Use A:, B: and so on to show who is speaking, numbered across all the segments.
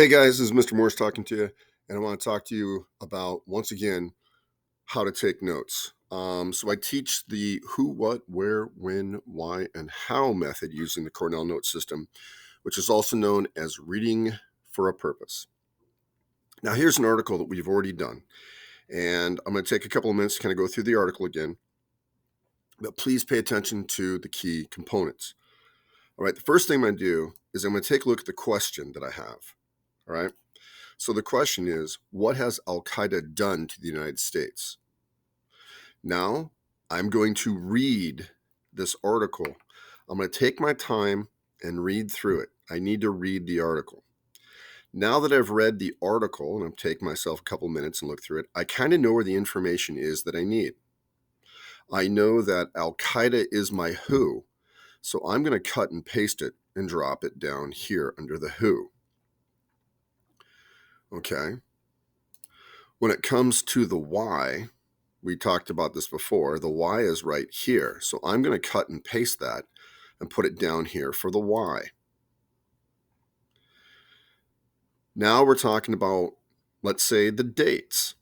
A: Hey guys, this is Mr. Morse talking to you, and I want to talk to you about, once again, how to take notes. So I teach the who, what, where, when, why, and how method using the Cornell Note System, which is also known as reading for a purpose. Now here's an article that we've already done, and I'm going to take a couple of minutes to kind of go through the article again, but please pay attention to the key components. All right, the first thing I'm going to do is I'm going to take a look at the question that I have. All right. So the question is, what has Al-Qaeda done to the United States? Now, I'm going to read this article. I'm going to take my time and read through it. I need to read the article. Now that I've read the article, and I'm taking myself a couple minutes and look through it, I kind of know where the information is that I need. I know that Al-Qaeda is my who, so I'm going to cut and paste it and drop it down here under the who. Okay. When it comes to the why, we talked about this before, the why is right here. So I'm going to cut and paste that and put it down here for the why. Now we're talking about, let's say, the dates.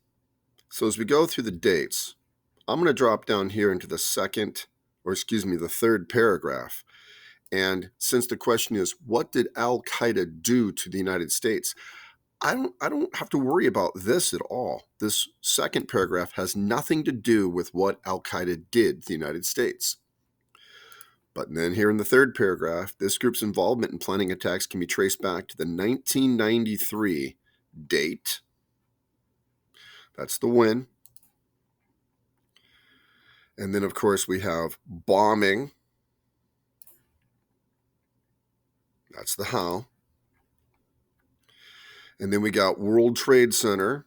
A: So as we go through the dates, I'm going to drop down here into the the third paragraph. And since the question is, what did Al-Qaeda do to the United States? I don't have to worry about this at all. This second paragraph has nothing to do with what Al-Qaeda did to the United States. But then here in the third paragraph, this group's involvement in planning attacks can be traced back to the 1993 date. That's the when. And then, of course, we have bombing. That's the how. And then we got World Trade Center.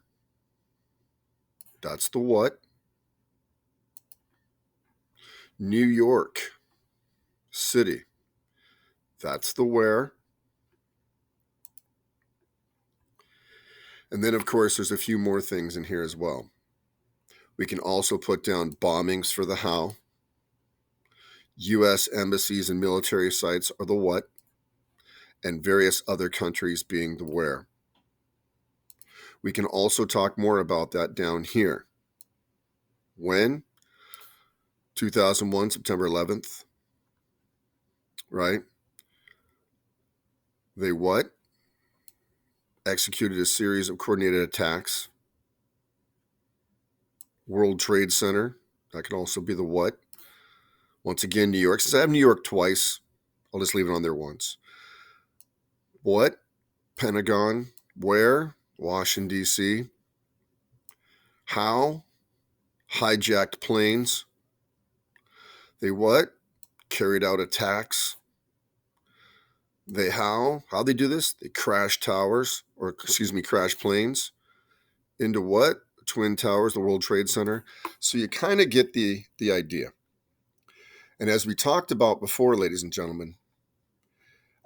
A: That's the what. New York City. That's the where. And then, of course, there's a few more things in here as well. We can also put down bombings for the how. U.S. embassies and military sites are the what. And various other countries being the where. We can also talk more about that down here. When? 2001, September 11th. Right? They what? Executed a series of coordinated attacks. World Trade Center. That can also be the what. Once again, New York. Since I have New York twice, I'll just leave it on there once. What? Pentagon. Where? Washington, D.C. How? Hijacked planes. They what? Carried out attacks. They how? How they do this? They crash crash planes into what? Twin Towers, the World Trade Center. So you kind of get the idea. And as we talked about before, ladies and gentlemen,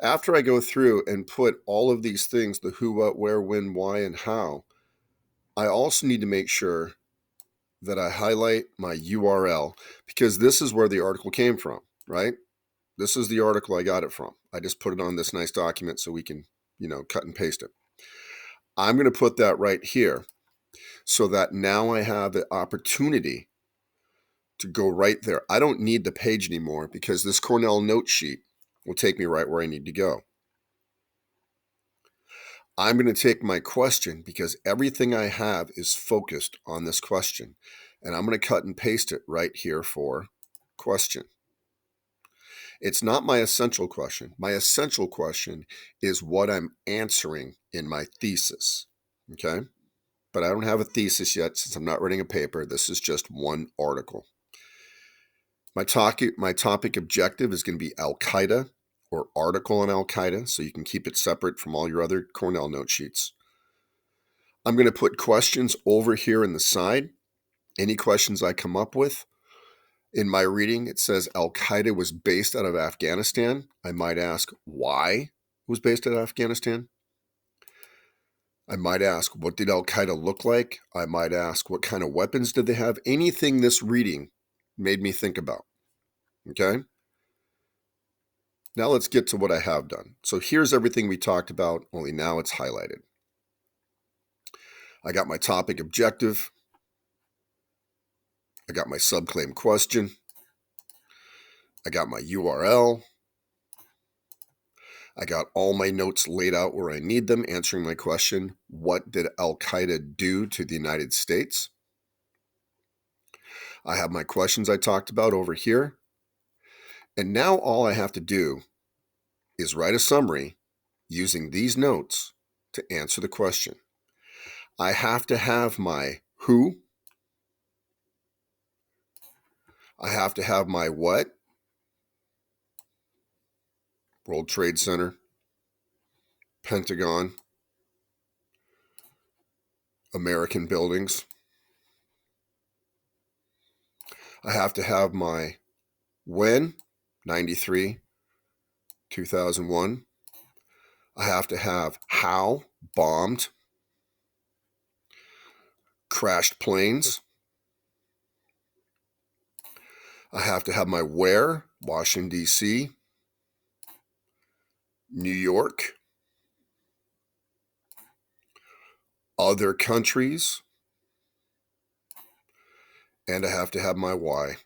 A: after I go through and put all of these things, the who, what, where, when, why, and how, I also need to make sure that I highlight my URL, because this is where the article came from, right? This is the article I got it from. I just put it on this nice document so we can, cut and paste it. I'm going to put that right here so that now I have the opportunity to go right there. I don't need the page anymore because this Cornell note sheet will take me right where I need to go. I'm going to take my question because everything I have is focused on this question. And I'm going to cut and paste it right here for question. It's not my essential question. My essential question is what I'm answering in my thesis. Okay? But I don't have a thesis yet since I'm not writing a paper. This is just one article. My topic objective is going to be Al-Qaeda or article on Al-Qaeda, so you can keep it separate from all your other Cornell note sheets. I'm going to put questions over here in the side. Any questions I come up with. In my reading, it says Al-Qaeda was based out of Afghanistan. I might ask why it was based out of Afghanistan. I might ask, what did Al-Qaeda look like? I might ask, what kind of weapons did they have? Anything this reading made me think about. Okay? Now let's get to what I have done. So here's everything we talked about, only now it's highlighted. I got my topic objective. I got my subclaim question. I got my URL. I got all my notes laid out where I need them, answering my question, what did Al-Qaeda do to the United States? I have my questions I talked about over here. And now all I have to do is write a summary using these notes to answer the question. I have to have my who. I have to have my what. World Trade Center, Pentagon, American buildings. I have to have my when, 93, 2001. I have to have how, bombed, crashed planes. I have to have my where, Washington, D.C., New York, other countries, and I have to have my why.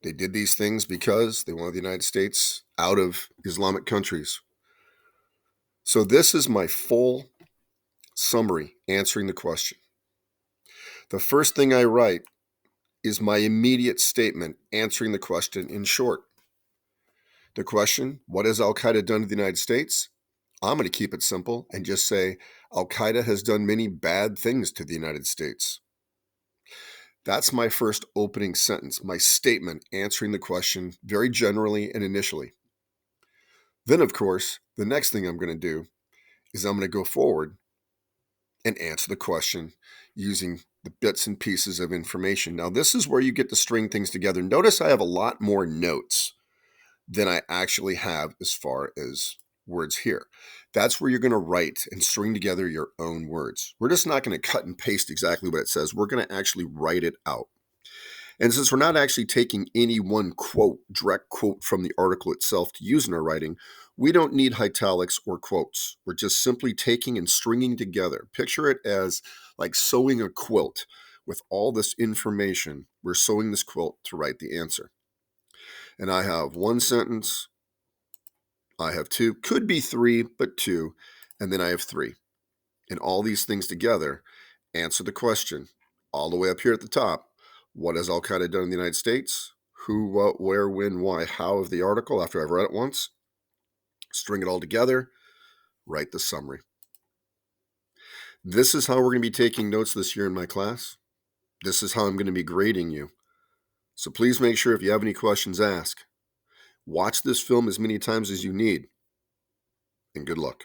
A: They did these things because they wanted the United States out of Islamic countries. So this is my full summary answering the question. The first thing I write is my immediate statement answering the question in short. The question, what has Al-Qaeda done to the United States? I'm going to keep it simple and just say Al-Qaeda has done many bad things to the United States. That's my first opening sentence, my statement answering the question very generally and initially. Then, of course, the next thing I'm going to do is I'm going to go forward and answer the question using the bits and pieces of information. Now, this is where you get to string things together. Notice I have a lot more notes than I actually have as far as words here. That's where you're going to write and string together your own words. We're just not going to cut and paste exactly what it says. We're going to actually write it out. And since we're not actually taking any one quote, direct quote from the article itself to use in our writing, we don't need italics or quotes. We're just simply taking and stringing together. Picture it as like sewing a quilt with all this information. We're sewing this quilt to write the answer. And I have one sentence, I have two, could be three, but two, and then I have three. And all these things together answer the question all the way up here at the top. What has Al-Qaeda done in the United States? Who, what, where, when, why, how of the article after I've read it once. String it all together, write the summary. This is how we're going to be taking notes this year in my class. This is how I'm going to be grading you. So please make sure if you have any questions, ask. Watch this film as many times as you need, and good luck.